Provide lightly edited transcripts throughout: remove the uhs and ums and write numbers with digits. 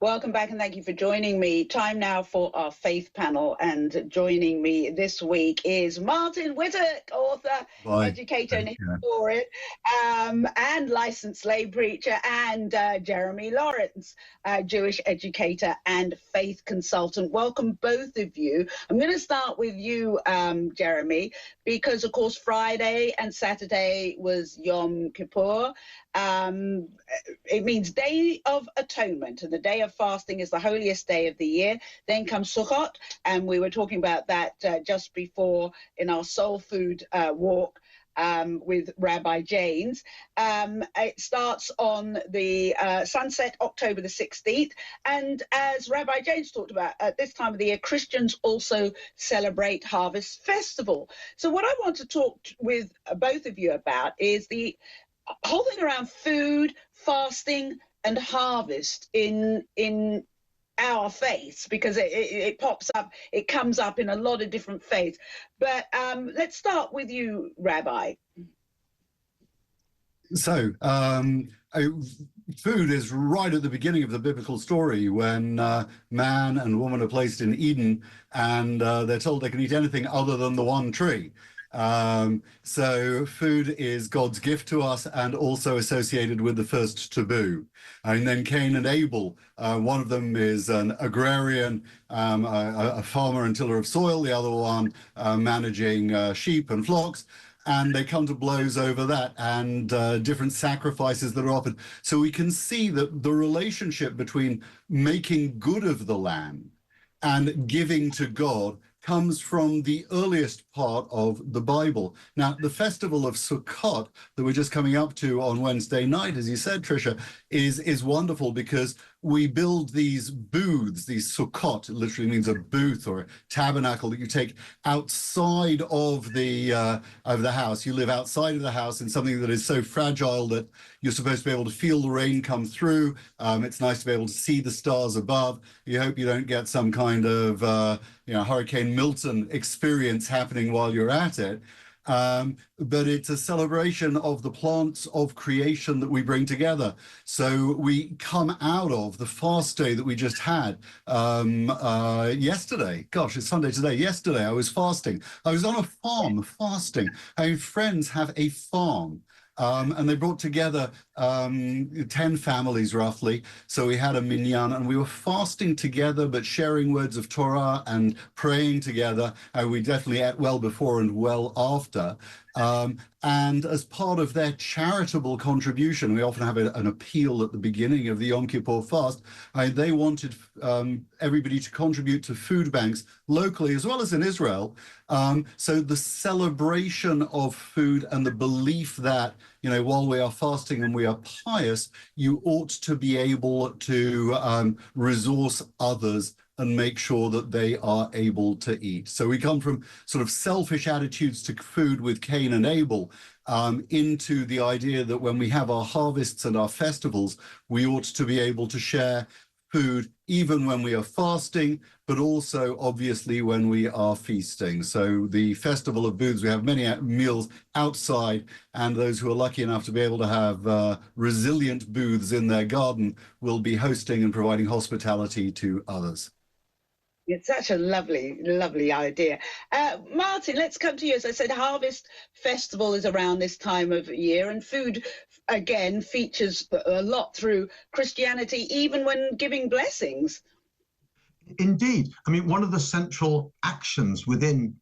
Welcome back and thank you for joining me. Time now for our faith panel, and joining me this week is Martyn, Whittock, author, educator and historian, and licensed lay preacher, and Jeremy Lawrence, Jewish educator and faith consultant. Welcome both of you. I'm going to start with you, Jeremy, because of course Friday and Saturday was Yom Kippur. It means Day of Atonement, and the day of fasting is the holiest day of the year. Then comes Sukkot, and we were talking about that just before in our soul food walk with Rabbi James. It starts on the sunset, October the 16th. And as Rabbi James talked about, at this time of the year, Christians also celebrate Harvest Festival. So what I want to talk with both of you about is the whole thing around food, fasting, and harvest in our faiths, because it pops up, it comes up in a lot of different faiths. But let's start with you, Rabbi. So, food is right at the beginning of the biblical story when man and woman are placed in Eden, and they're told they can eat anything other than the one tree. So food is God's gift to us, and also associated with the first taboo. And then Cain and Abel, one of them is an agrarian, a farmer and tiller of soil, the other one managing sheep and flocks. And they come to blows over that, and different sacrifices that are offered. So we can see that the relationship between making good of the land and giving to God comes from the earliest part of the Bible. Now, the festival of Sukkot that we're just coming up to on Wednesday night, as you said, Trisha, is wonderful, because we build these booths, these Sukkot. It literally means a booth or a tabernacle that you take outside of the house. You live outside of the house in something that is so fragile that you're supposed to be able to feel the rain come through. It's nice to be able to see the stars above. You hope you don't get some kind of Hurricane Milton experience happening while you're at it. But it's a celebration of the plants of creation that we bring together. So we come out of the fast day that we just had yesterday. Gosh, it's Sunday today. Yesterday I was fasting. I was on a farm fasting. I mean, friends have a farm. And they brought together 10 families roughly. So we had a minyan, and we were fasting together, but sharing words of Torah and praying together. We definitely ate well before and well after. And as part of their charitable contribution, we often have an appeal at the beginning of the Yom Kippur fast. They wanted everybody to contribute to food banks locally as well as in Israel. So the celebration of food and the belief that, while we are fasting and we are pious, you ought to be able to resource others and make sure that they are able to eat. So we come from sort of selfish attitudes to food with Cain and Abel into the idea that when we have our harvests and our festivals, we ought to be able to share food even when we are fasting, but also obviously when we are feasting. So the Festival of Booths, we have many meals outside, and those who are lucky enough to be able to have resilient booths in their garden will be hosting and providing hospitality to others. It's such a lovely, lovely idea. Martyn, let's come to you. As I said, Harvest Festival is around this time of year, and food, again, features a lot through Christianity, even when giving blessings. Indeed. I mean, one of the central actions within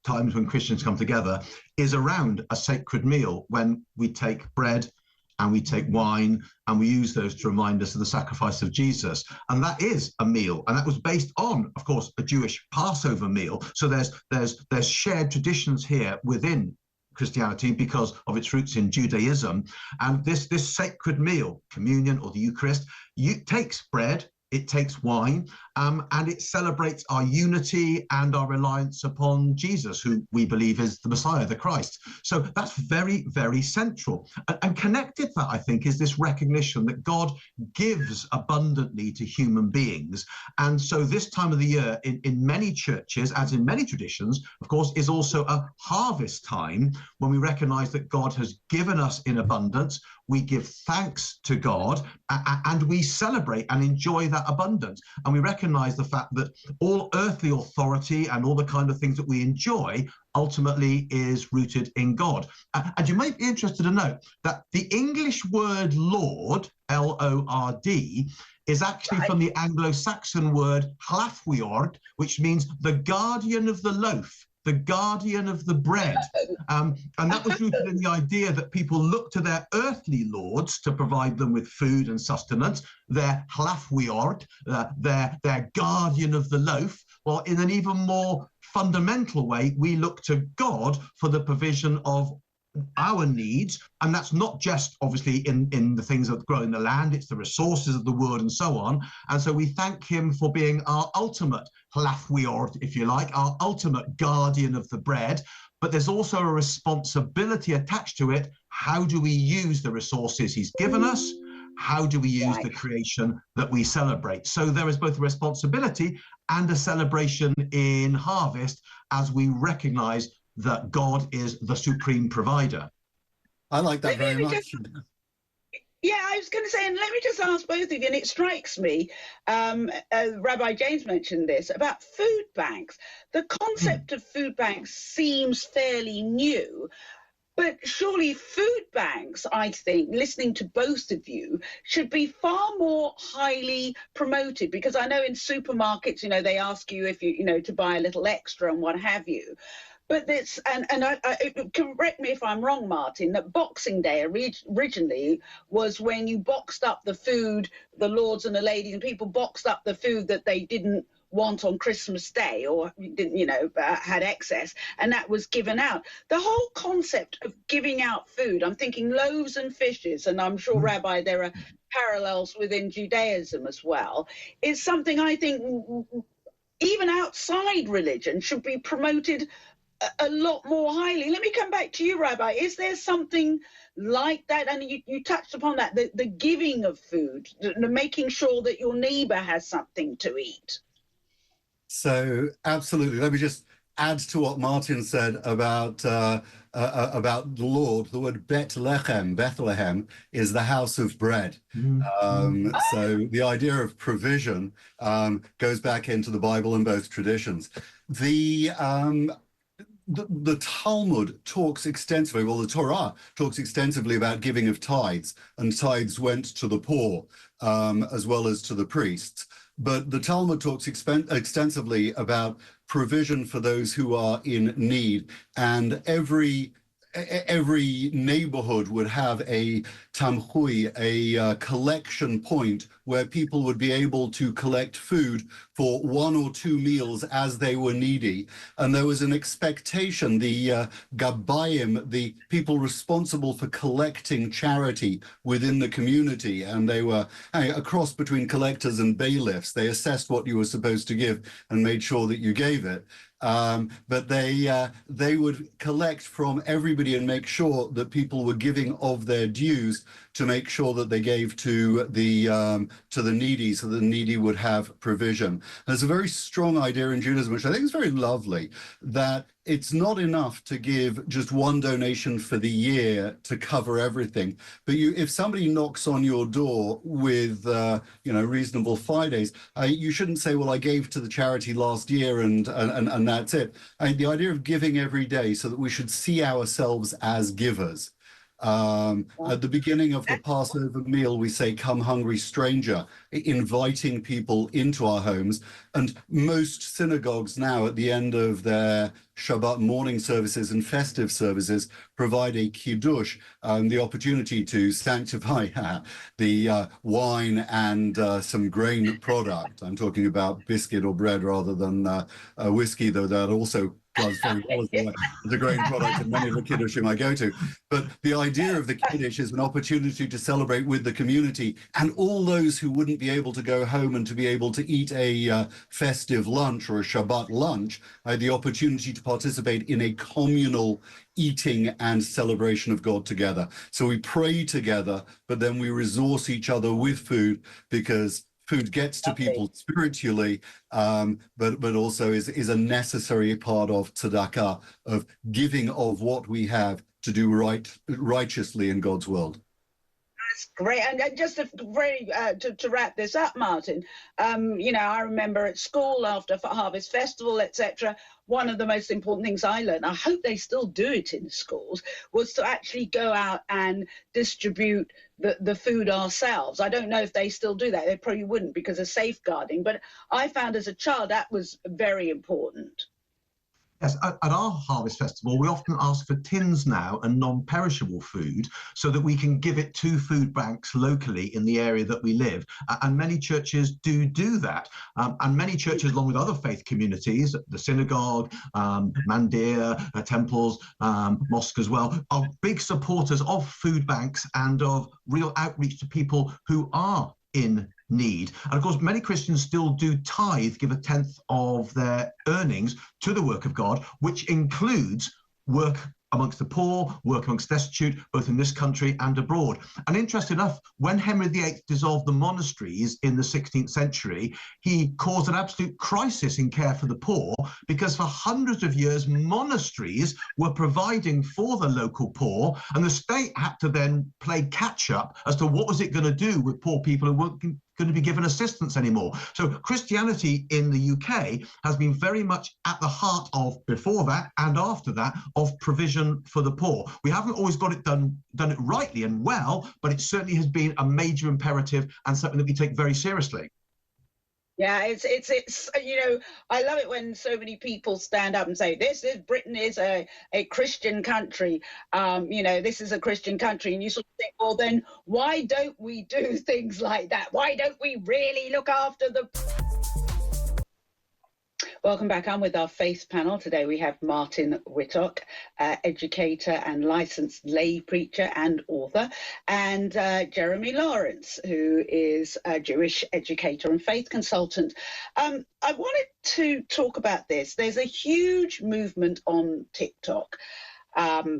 times when Christians come together is around a sacred meal, when we take bread and we take wine, and we use those to remind us of the sacrifice of Jesus. And that is a meal. And that was based on, of course, a Jewish Passover meal. So there's shared traditions here within Christianity because of its roots in Judaism. And this sacred meal, communion or the Eucharist, takes bread, it takes wine, and it celebrates our unity and our reliance upon Jesus, who we believe is the Messiah, the Christ. So that's very, very central. And connected to that, I think, is this recognition that God gives abundantly to human beings. And so this time of the year, in many churches, as in many traditions, of course, is also a harvest time when we recognize that God has given us in abundance. we give thanks to God, and we celebrate and enjoy that abundance. And we recognize the fact that all earthly authority and all the kind of things that we enjoy ultimately is rooted in God. And you might be interested to know that the English word Lord, Lord, is actually from the Anglo-Saxon word hlafwiord, which means the guardian of the loaf, the guardian of the bread. And that was rooted in the idea that people look to their earthly lords to provide them with food and sustenance, their hlafwiord, their guardian of the loaf. Well, in an even more fundamental way, we look to God for the provision of our needs, and that's not just obviously in the things that grow in the land, it's the resources of the world and so on. And so we thank him for being our ultimate hlafwiord, if you like, our ultimate guardian of the bread. But there's also a responsibility attached to it. How do we use the resources he's given us? How do we use the creation that we celebrate? So there is both a responsibility and a celebration in harvest as we recognize that God is the supreme provider. I like that very much. Yeah, I was going to say, and let me just ask both of you, and it strikes me, Rabbi James mentioned this, about food banks. The concept of food banks seems fairly new, but surely food banks, I think, listening to both of you, should be far more highly promoted, because I know in supermarkets, you know, they ask you if you know, to buy a little extra and what have you. But this, and correct me if I'm wrong, Martyn, that Boxing Day originally was when you boxed up the food, the lords and the ladies, and people boxed up the food that they didn't want on Christmas Day or didn't, you know, had excess, and that was given out. The whole concept of giving out food, I'm thinking loaves and fishes, and I'm sure, Rabbi, there are parallels within Judaism as well, is something I think even outside religion should be promoted a lot more highly. Let me come back to you, Rabbi. Is there something like that? And you touched upon that, the giving of food, the making sure that your neighbor has something to eat. So absolutely. Let me just add to what Martyn said about the Lord. The word Bethlehem, is the house of bread. So the idea of provision goes back into the Bible and both traditions. The Talmud talks extensively, well, the Torah talks extensively about giving of tithes, and tithes went to the poor as well as to the priests. But the Talmud talks extensively about provision for those who are in need, and every neighborhood would have a tamchui, a collection point where people would be able to collect food for 1 or 2 meals as they were needy. And there was an expectation, the Gabbayim, the people responsible for collecting charity within the community, and they were a cross between collectors and bailiffs. They assessed what you were supposed to give and made sure that you gave it. But they would collect from everybody and make sure that people were giving of their dues to make sure that they gave to the needy, so the needy would have provision. There's a very strong idea in Judaism, which I think is very lovely, that it's not enough to give just one donation for the year to cover everything. But if somebody knocks on your door with reasonable Fridays, you shouldn't say, well, I gave to the charity last year and that's it. The idea of giving every day, so that we should see ourselves as givers. At the beginning of the Passover meal, we say, "Come, hungry stranger," inviting people into our homes. And most synagogues now, at the end of their Shabbat morning services and festive services, provide a kiddush, the opportunity to sanctify the wine and some grain product. I'm talking about biscuit or bread rather than whiskey, though that also does very well as a grain product in many of the kiddushim I go to. But the idea of the kiddush is an opportunity to celebrate with the community and all those who wouldn't be able to go home and to be able to eat a festive lunch or a Shabbat lunch, the opportunity to participate in a communal eating and celebration of God together. So we pray together, but then we resource each other with food, because food gets to people spiritually, but also is a necessary part of tzedakah, of giving of what we have to do righteously in God's world. Great, and just to wrap this up, Martyn, I remember at school after Harvest Festival, etc., one of the most important things I learned, I hope they still do it in schools, was to actually go out and distribute the food ourselves. I don't know if they still do that. They probably wouldn't because of safeguarding, but I found as a child that was very important. Yes, at our Harvest Festival, we often ask for tins now and non-perishable food so that we can give it to food banks locally in the area that we live. And many churches do that. And many churches, along with other faith communities, the synagogue, mandir, temples, mosque as well, are big supporters of food banks and of real outreach to people who are in need. And of course, many Christians still do tithe, give a tenth of their earnings to the work of God, which includes work amongst the poor, work amongst destitute, both in this country and abroad. And interesting enough, when Henry VIII dissolved the monasteries in the 16th century, he caused an absolute crisis in care for the poor, because for hundreds of years, monasteries were providing for the local poor, and the state had to then play catch up as to what was it going to do with poor people who weren't going to be given assistance anymore. So Christianity in the UK has been very much at the heart of, before that and after that, of provision for the poor. We haven't always got it done it rightly and well, but it certainly has been a major imperative and something that we take very seriously. Yeah, it's I love it when so many people stand up and say, Britain is a Christian country, this is a Christian country, and you sort of think, well, then why don't we do things like that? Why don't we really look after the... Welcome back. I'm with our faith panel. Today we have Martyn Whittock, educator and licensed lay preacher and author, and Jeremy Lawrence, who is a Jewish educator and faith consultant. I wanted to talk about this. There's a huge movement on TikTok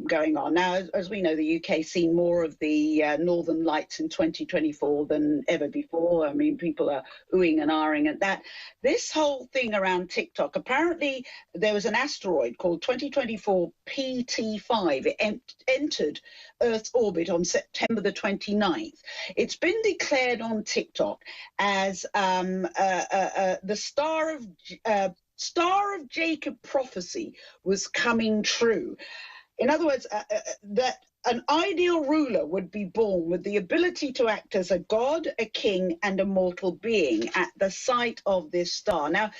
going on. Now, as we know, the UK seen more of the Northern Lights in 2024 than ever before. I mean, people are oohing and ahhing at that. This whole thing around TikTok, apparently there was an asteroid called 2024 PT5. It entered Earth's orbit on September the 29th. It's been declared on TikTok as the Star of Jacob prophecy was coming true. In other words, that an ideal ruler would be born with the ability to act as a god, a king, and a mortal being at the sight of this star. Now,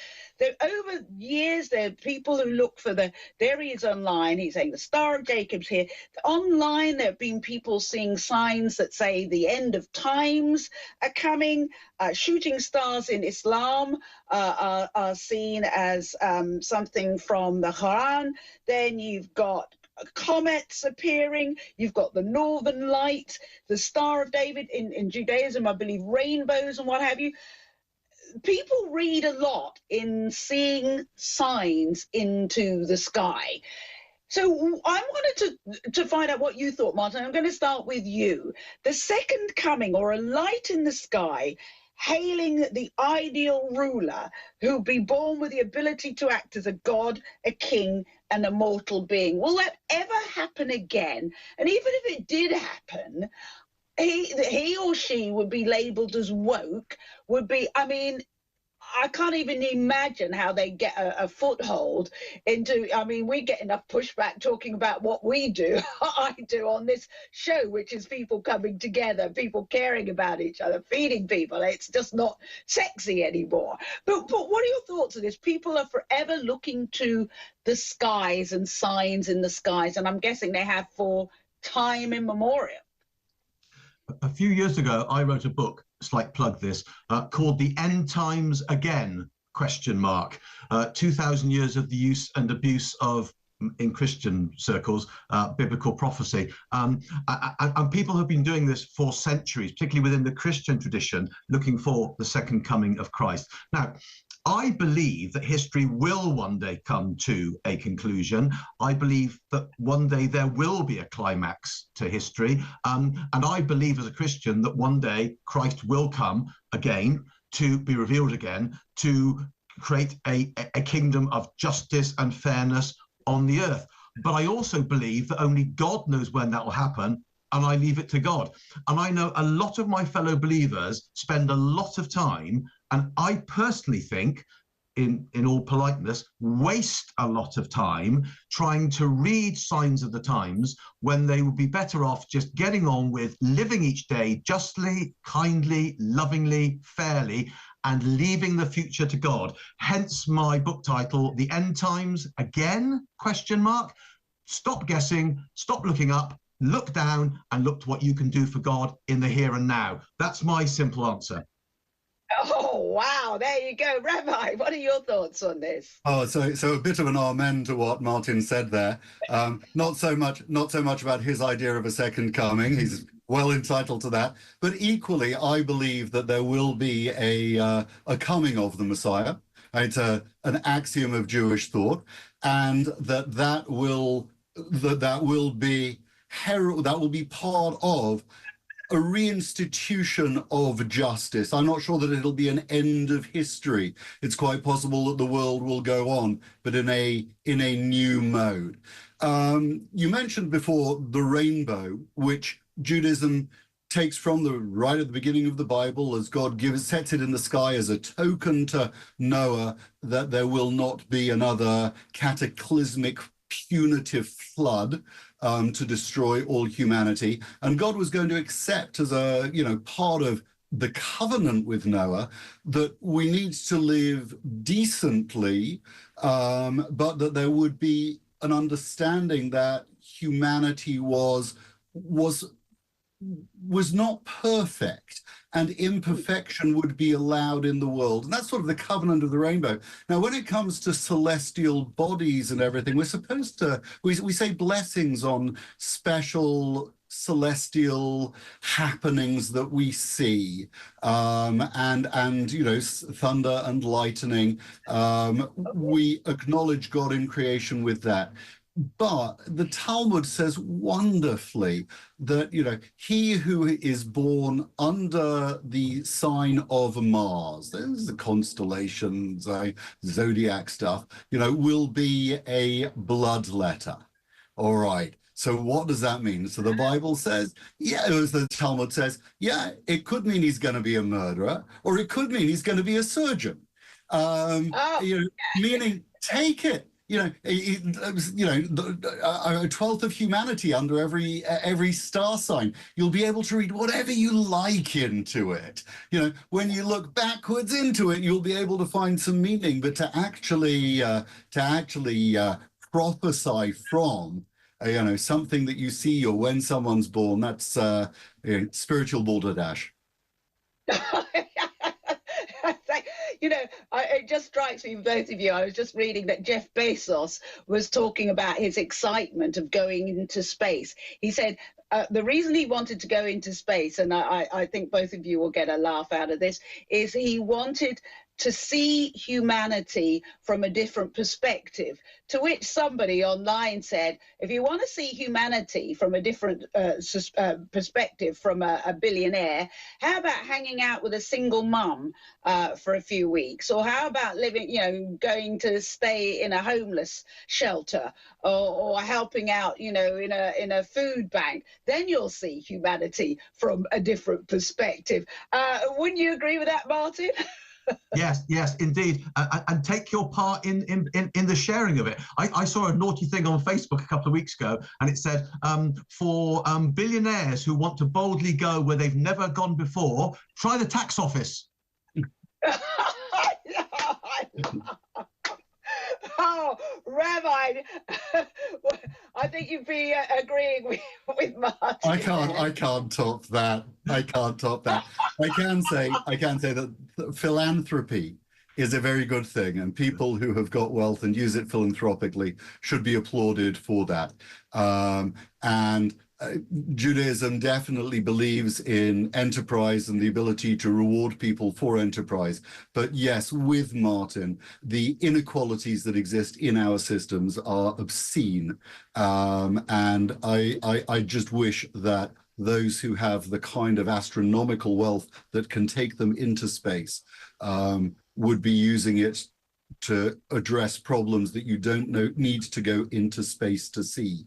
over years, there are people who look for there he is online, he's saying the Star of Jacob's here. Online, there have been people seeing signs that say the end of times are coming. Shooting stars in Islam are seen as something from the Quran. Then you've got comets appearing, you've got the Northern Light, the Star of David in Judaism, I believe rainbows and what have you. People read a lot in seeing signs into the sky. So I wanted to find out what you thought, Martyn. I'm going to start with you. The second coming, or a light in the sky, hailing the ideal ruler who'll be born with the ability to act as a god, a king, and a mortal being. Will that ever happen again? And even if it did happen, he or she would be labeled as woke, I can't even imagine how they get a foothold into, we get enough pushback talking about what we do, I do on this show, which is people coming together, people caring about each other, feeding people. It's just not sexy anymore. But what are your thoughts on this? People are forever looking to the skies and signs in the skies, and I'm guessing they have for time immemorial. A few years ago, I wrote a book, slight plug this, called The End Times Again, ? 2,000 years of the use and abuse of, in Christian circles, biblical prophecy. And people have been doing this for centuries, particularly within the Christian tradition, looking for the second coming of Christ. Now, I believe that history will one day come to a conclusion. I believe that one day there will be a climax to history. And I believe as a Christian that one day Christ will come again, to be revealed again, to create a kingdom of justice and fairness on the earth. But I also believe that only God knows when that will happen, and I leave it to God. And I know a lot of my fellow believers spend a lot of time, and I personally think, in all politeness, waste a lot of time trying to read signs of the times when they would be better off just getting on with living each day justly, kindly, lovingly, fairly, and leaving the future to God. Hence my book title, The End Times Again, ? Stop guessing, stop looking up, look down, and look to what you can do for God in the here and now. That's my simple answer. Oh, wow. There you go. Rabbi, what are your thoughts on this? Oh, so a bit of an amen to what Martyn said there. Not so much about his idea of a second coming. He's well entitled to that. But equally, I believe that there will be a coming of the Messiah. It's an axiom of Jewish thought, and that will be part of a reinstitution of justice. I'm not sure that it'll be an end of history. It's quite possible that the world will go on, but in a new mode. You mentioned before the rainbow, which Judaism takes from right at the beginning of the Bible, as God sets it in the sky as a token to Noah that there will not be another cataclysmic punitive flood to destroy all humanity. And God was going to accept as a part of the covenant with Noah that we need to live decently, but that there would be an understanding that humanity was not perfect, and imperfection would be allowed in the world. And that's sort of the covenant of the rainbow. Now, when it comes to celestial bodies and everything, we're supposed to, we say blessings on special celestial happenings that we see, and thunder and lightning. We acknowledge God in creation with that. But the Talmud says wonderfully that, he who is born under the sign of Mars, there's the constellations, zodiac stuff, will be a bloodletter. All right. So what does that mean? So the Bible says, as the Talmud says, it could mean he's going to be a murderer, or it could mean he's going to be a surgeon. Meaning take it. A 12th of humanity under every star sign. You'll be able to read whatever you like into it. When you look backwards into it, you'll be able to find some meaning. But to actually prophesy from something that you see or when someone's born, that's spiritual balderdash. It just strikes me, both of you, I was just reading that Jeff Bezos was talking about his excitement of going into space. He said the reason he wanted to go into space, and I think both of you will get a laugh out of this, is he wanted to see humanity from a different perspective, to which somebody online said, if you want to see humanity from a different perspective from a billionaire, how about hanging out with a single mum for a few weeks? Or how about living, going to stay in a homeless shelter, or helping out, in a food bank? Then you'll see humanity from a different perspective. Wouldn't you agree with that, Martyn? Yes, indeed, and take your part in the sharing of it. I saw a naughty thing on Facebook a couple of weeks ago, and it said, for billionaires who want to boldly go where they've never gone before, try the tax office. Oh, Rabbi, I think you'd be agreeing with Martyn. I can't top that. I can say that philanthropy is a very good thing, and people who have got wealth and use it philanthropically should be applauded for that. Judaism definitely believes in enterprise and the ability to reward people for enterprise. But yes, with Martyn, the inequalities that exist in our systems are obscene. And I just wish that those who have the kind of astronomical wealth that can take them into space would be using it to address problems that you don't need to go into space to see.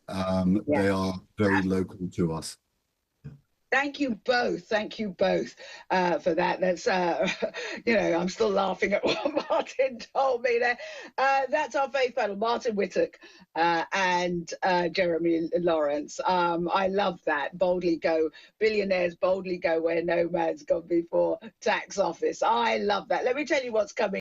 They are very local to us. Thank you both. Thank you both for that. That's, I'm still laughing at what Martyn told me there. That's our faith panel, Martyn Whittock and Jeremy Lawrence. I love that. Boldly go. Billionaires boldly go where no man's gone before. Tax office. I love that. Let me tell you what's coming.